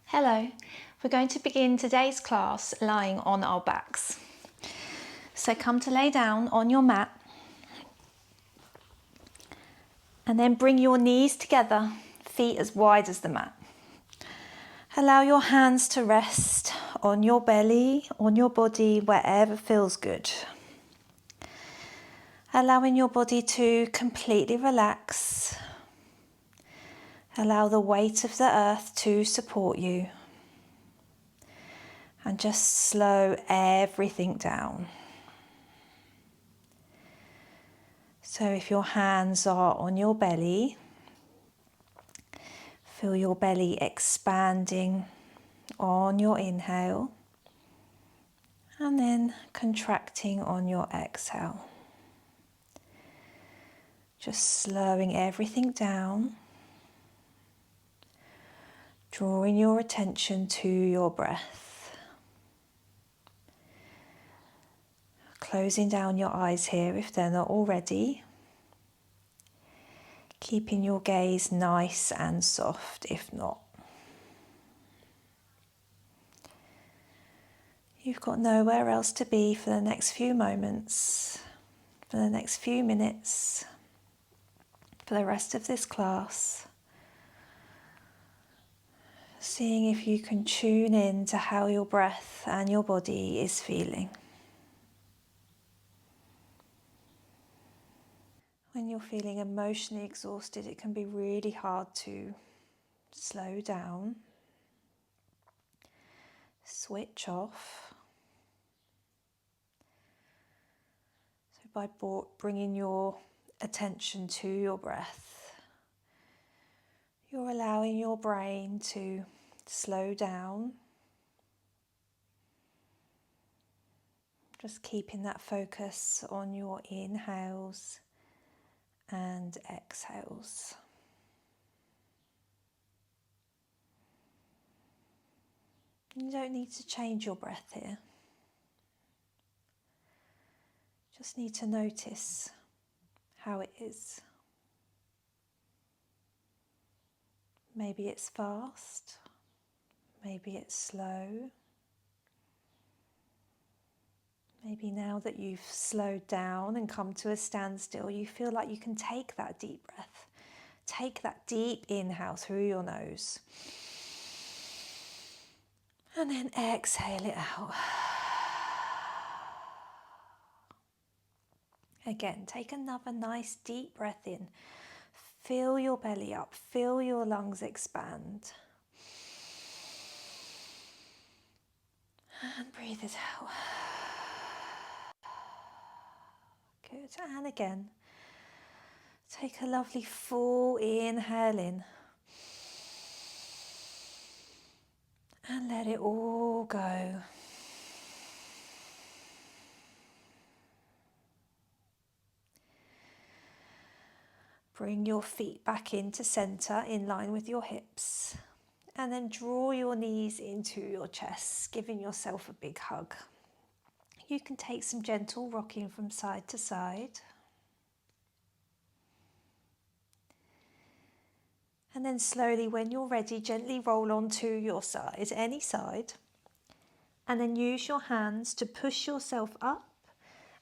Hello, we're going to begin today's class lying on our backs. So come to lay down on your mat and then bring your knees together, feet as wide as the mat. Allow your hands to rest on your belly, on your body, wherever feels good. Allowing your body to completely relax. Allow the weight of the earth to support you. And just slow everything down. So if your hands are on your belly, feel your belly expanding on your inhale and then contracting on your exhale. Just slowing everything down, drawing your attention to your breath. Closing down your eyes here if they're not already. Keeping your gaze nice and soft if not. You've got nowhere else to be for the next few moments, for the next few minutes, for the rest of this class. Seeing if you can tune in to how your breath and your body is feeling. When you're feeling emotionally exhausted, it can be really hard to slow down, switch off. So by bringing your attention to your breath, you're allowing your brain to slow down. Just keeping that focus on your inhales and exhales. You don't need to change your breath here. Just need to notice how it is. Maybe it's fast, maybe it's slow. Maybe now that you've slowed down and come to a standstill, you feel like you can take that deep breath. Take that deep inhale through your nose. And then exhale it out. Again, take another nice deep breath in. Fill your belly up, feel your lungs expand. And breathe it out. Good, and again. Take a lovely full inhale in. And let it all go. Bring your feet back into center in line with your hips. And then draw your knees into your chest, giving yourself a big hug. You can take some gentle rocking from side to side. And then slowly, when you're ready, gently roll onto your side, any side. And then use your hands to push yourself up.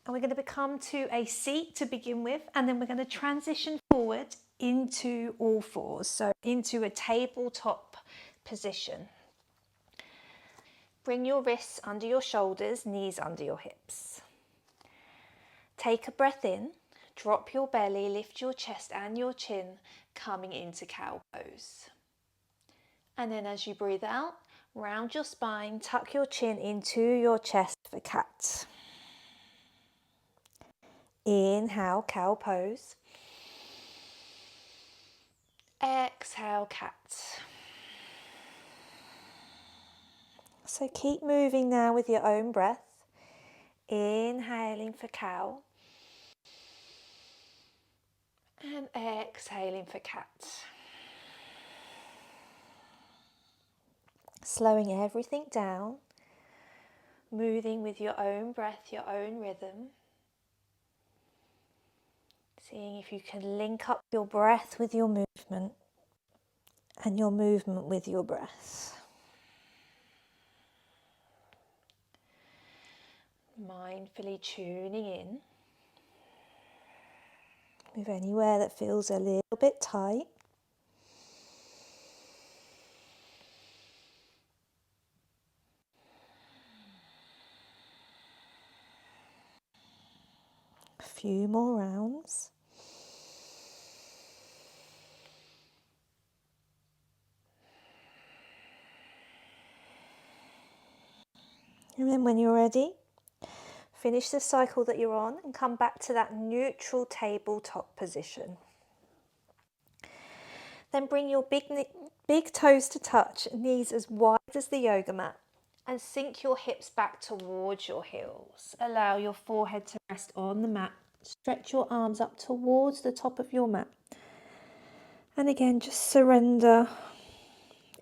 And we're going to come to a seat to begin with, and then we're going to transition forward into all fours, so into a tabletop position. Bring your wrists under your shoulders, knees under your hips. Take a breath in, drop your belly, lift your chest and your chin, coming into cow pose. And then as you breathe out, round your spine, tuck your chin into your chest for cat. Inhale, cow pose. Exhale, cat. So keep moving now with your own breath. Inhaling for cow. And exhaling for cat. Slowing everything down. Moving with your own breath, your own rhythm. Seeing if you can link up your breath with your movement and your movement with your breath. Mindfully tuning in with anywhere that feels a little bit tight. A few more rounds. And then when you're ready, finish the cycle that you're on and come back to that neutral tabletop position. Then bring your big toes to touch, knees as wide as the yoga mat, and sink your hips back towards your heels. Allow your forehead to rest on the mat. Stretch your arms up towards the top of your mat. And again, just surrender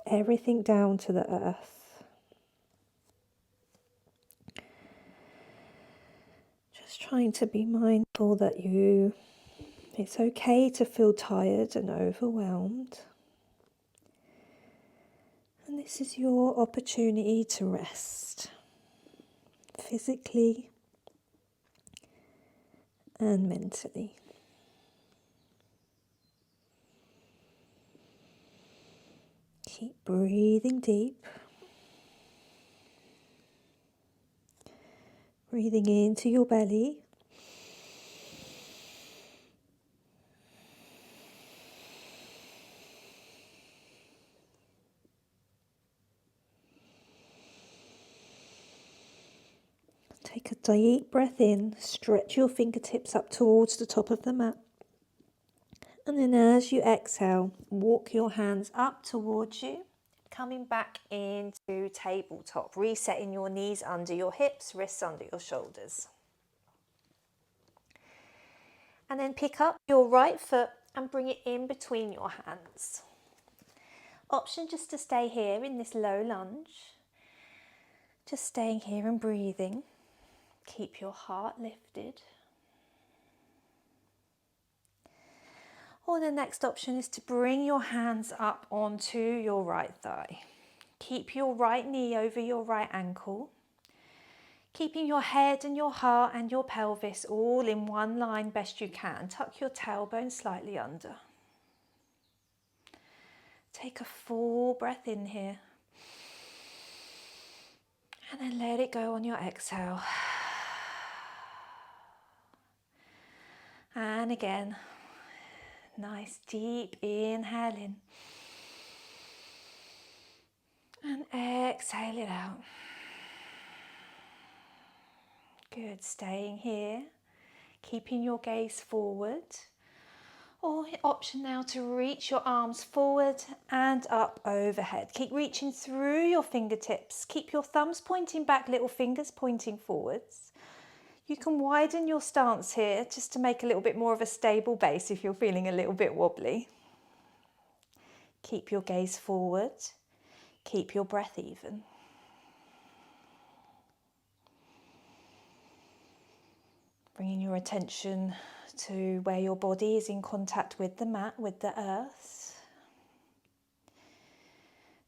everything down to the earth. Just trying to be mindful that it's okay to feel tired and overwhelmed. And this is your opportunity to rest, physically and mentally. Keep breathing deep. Breathing into your belly. Take a deep breath in. Stretch your fingertips up towards the top of the mat. And then as you exhale, walk your hands up towards you, coming back into tabletop, resetting your knees under your hips, wrists under your shoulders. And then pick up your right foot and bring it in between your hands. Option just to stay here in this low lunge. Just staying here and breathing. Keep your heart lifted. Or the next option is to bring your hands up onto your right thigh. Keep your right knee over your right ankle. Keeping your head and your heart and your pelvis all in one line best you can. Tuck your tailbone slightly under. Take a full breath in here. And then let it go on your exhale. And again, nice deep inhale in. And exhale it out. Good, staying here, keeping your gaze forward. Or option now to reach your arms forward and up overhead. Keep reaching through your fingertips. Keep your thumbs pointing back, little fingers pointing forwards. You can widen your stance here just to make a little bit more of a stable base if you're feeling a little bit wobbly. Keep your gaze forward. Keep your breath even. Bringing your attention to where your body is in contact with the mat, with the earth.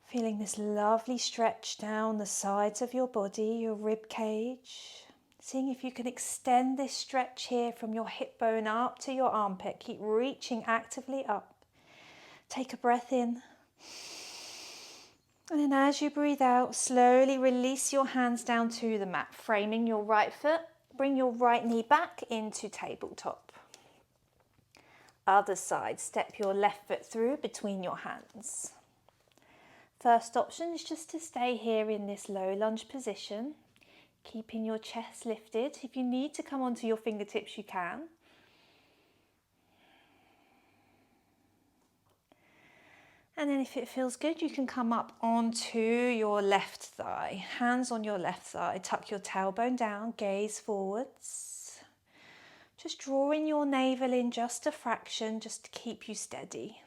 Feeling this lovely stretch down the sides of your body, your rib cage. Seeing if you can extend this stretch here from your hip bone up to your armpit. Keep reaching actively up. Take a breath in. And then as you breathe out, slowly release your hands down to the mat, framing your right foot. Bring your right knee back into tabletop. Other side, step your left foot through between your hands. First option is just to stay here in this low lunge position, keeping your chest lifted. If you need to come onto your fingertips, you can. And then if it feels good, you can come up onto your left thigh. Hands on your left thigh, tuck your tailbone down, gaze forwards. Just drawing your navel in just a fraction, just to keep you steady.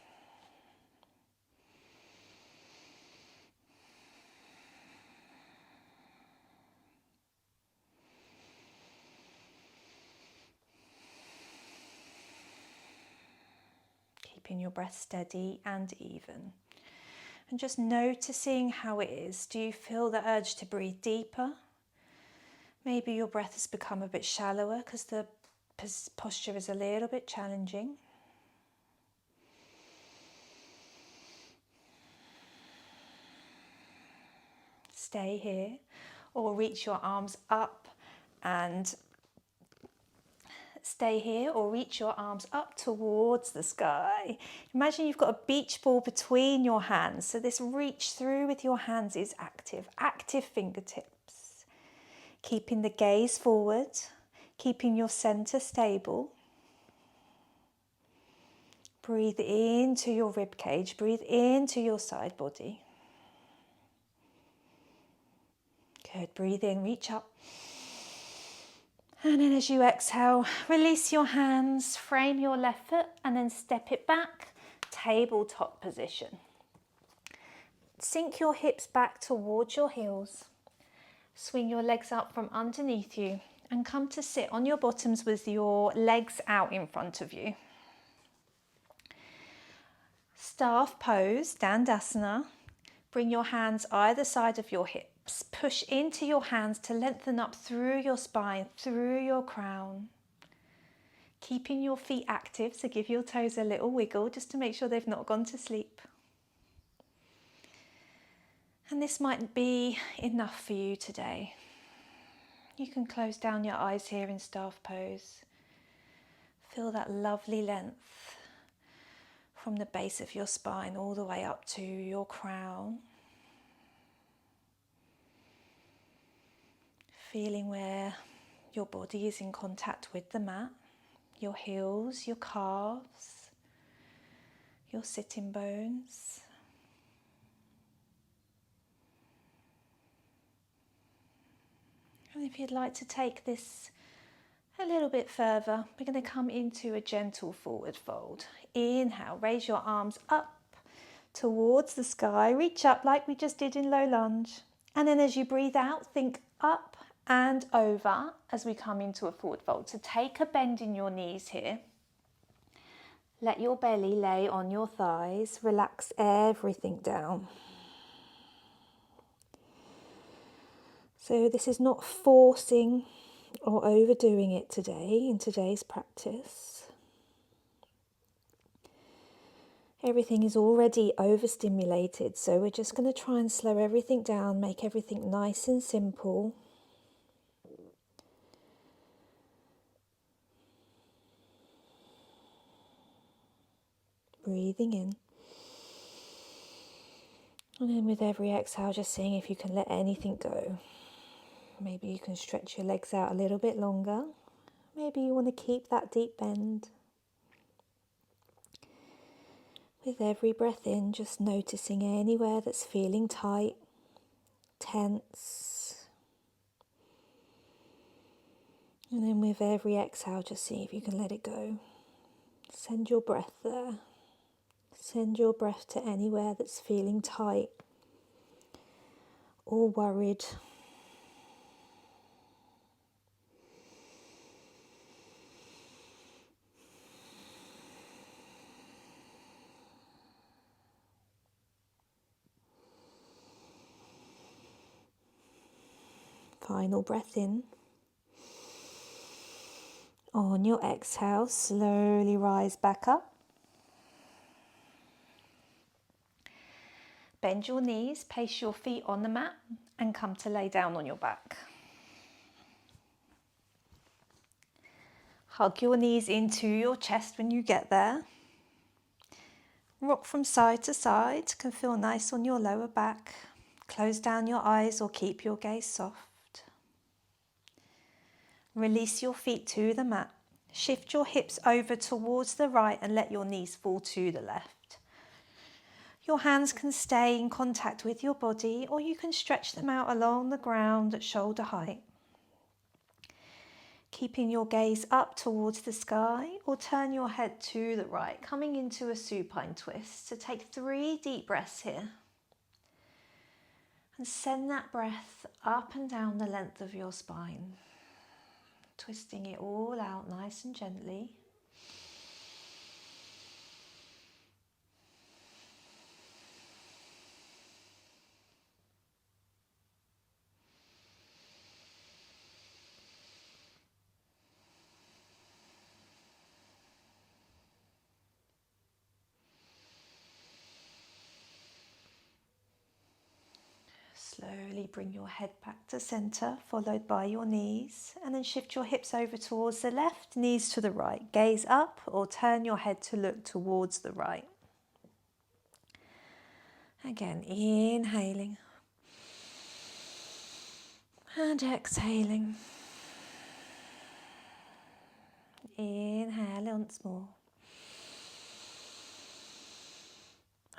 Keeping your breath steady and even. And just noticing how it is. Do you feel the urge to breathe deeper? Maybe your breath has become a bit shallower because the posture is a little bit challenging. Stay here, or reach your arms up and stay here, or reach your arms up towards the sky. Imagine you've got a beach ball between your hands. So this reach through with your hands is active fingertips. Keeping the gaze forward, keeping your center stable. Breathe into your rib cage, breathe into your side body. Good, breathe in, reach up. And then as you exhale, release your hands, frame your left foot and then step it back, tabletop position. Sink your hips back towards your heels. Swing your legs up from underneath you and come to sit on your bottoms with your legs out in front of you. Staff pose, Dandasana. Bring your hands either side of your hips. Push into your hands to lengthen up through your spine, through your crown. Keeping your feet active, so give your toes a little wiggle just to make sure they've not gone to sleep. And this might be enough for you today. You can close down your eyes here in staff pose. Feel that lovely length from the base of your spine all the way up to your crown. Feeling where your body is in contact with the mat, your heels, your calves, your sitting bones. And if you'd like to take this a little bit further, we're going to come into a gentle forward fold. Inhale, raise your arms up towards the sky, reach up like we just did in low lunge. And then as you breathe out, think up and over as we come into a forward fold. So take a bend in your knees here. Let your belly lay on your thighs. Relax everything down. So this is not forcing or overdoing it today in today's practice. Everything is already overstimulated, so we're just going to try and slow everything down, make everything nice and simple. Breathing in. And then with every exhale, just seeing if you can let anything go. Maybe you can stretch your legs out a little bit longer. Maybe you want to keep that deep bend. With every breath in, just noticing anywhere that's feeling tight, tense. And then with every exhale, just see if you can let it go. Send your breath there. Send your breath to anywhere that's feeling tight or worried. Final breath in. On your exhale, slowly rise back up. Bend your knees, place your feet on the mat and come to lay down on your back. Hug your knees into your chest when you get there. Rock from side to side, can feel nice on your lower back. Close down your eyes or keep your gaze soft. Release your feet to the mat. Shift your hips over towards the right and let your knees fall to the left. Your hands can stay in contact with your body or you can stretch them out along the ground at shoulder height. Keeping your gaze up towards the sky or turn your head to the right, coming into a supine twist. So take 3 deep breaths here. And send that breath up and down the length of your spine. Twisting it all out nice and gently. Slowly bring your head back to center, followed by your knees, and then shift your hips over towards the left, knees to the right. Gaze up or turn your head to look towards the right. Again, inhaling and exhaling. Inhale once more.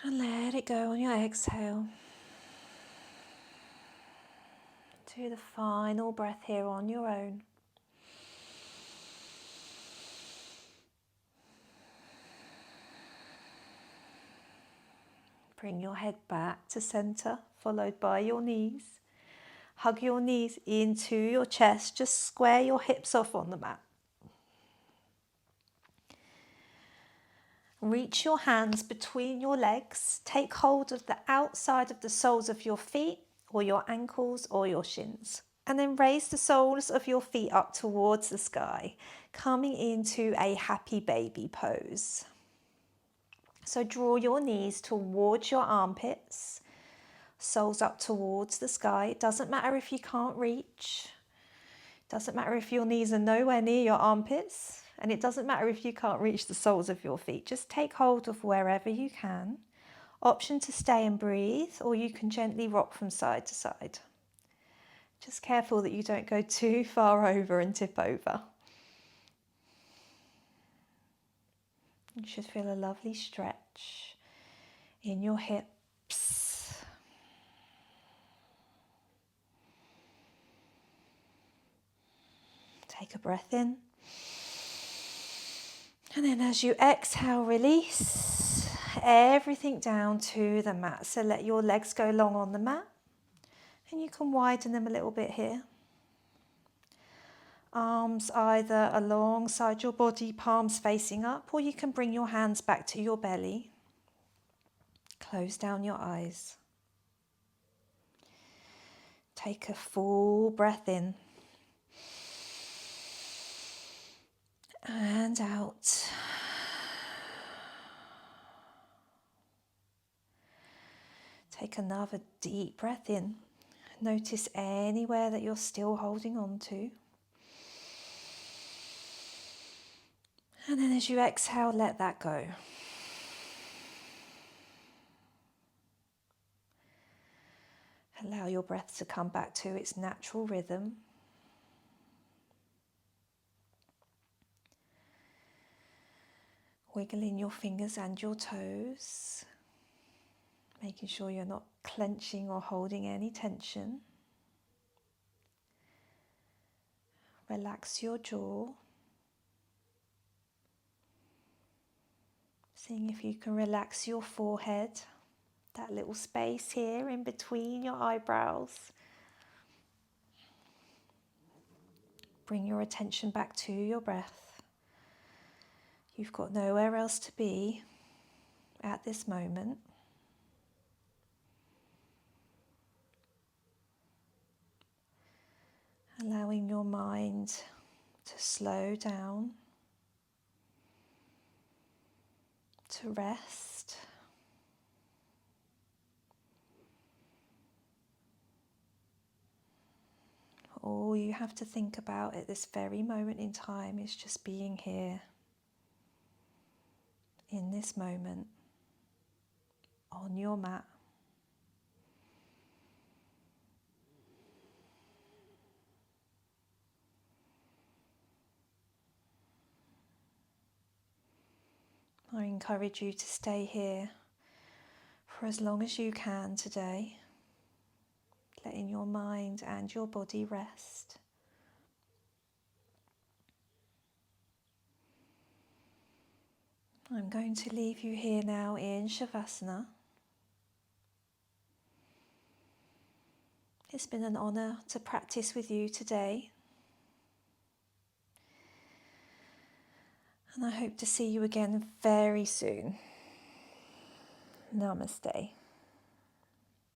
And let it go on your exhale. Do the final breath here on your own. Bring your head back to center, followed by your knees. Hug your knees into your chest. Just square your hips off on the mat. Reach your hands between your legs. Take hold of the outside of the soles of your feet or your ankles or your shins. And then raise the soles of your feet up towards the sky, coming into a happy baby pose. So draw your knees towards your armpits, soles up towards the sky. It doesn't matter if you can't reach. It doesn't matter if your knees are nowhere near your armpits. And it doesn't matter if you can't reach the soles of your feet. Just take hold of wherever you can. Option to stay and breathe, or you can gently rock from side to side. Just careful that you don't go too far over and tip over. You should feel a lovely stretch in your hips. Take a breath in. And then as you exhale, release everything down to the mat. So let your legs go long on the mat. And you can widen them a little bit here. Arms either alongside your body, palms facing up, or you can bring your hands back to your belly. Close down your eyes. Take a full breath in. And out. Take another deep breath in. Notice anywhere that you're still holding on to. And then as you exhale, let that go. Allow your breath to come back to its natural rhythm. Wiggling your fingers and your toes, making sure you're not clenching or holding any tension. Relax your jaw. Seeing if you can relax your forehead, that little space here in between your eyebrows. Bring your attention back to your breath. You've got nowhere else to be at this moment. Allowing your mind to slow down, to rest. All you have to think about at this very moment in time is just being here, in this moment, on your mat. I encourage you to stay here for as long as you can today, letting your mind and your body rest. I'm going to leave you here now in Shavasana. It's been an honour to practice with you today. And I hope to see you again very soon. Namaste.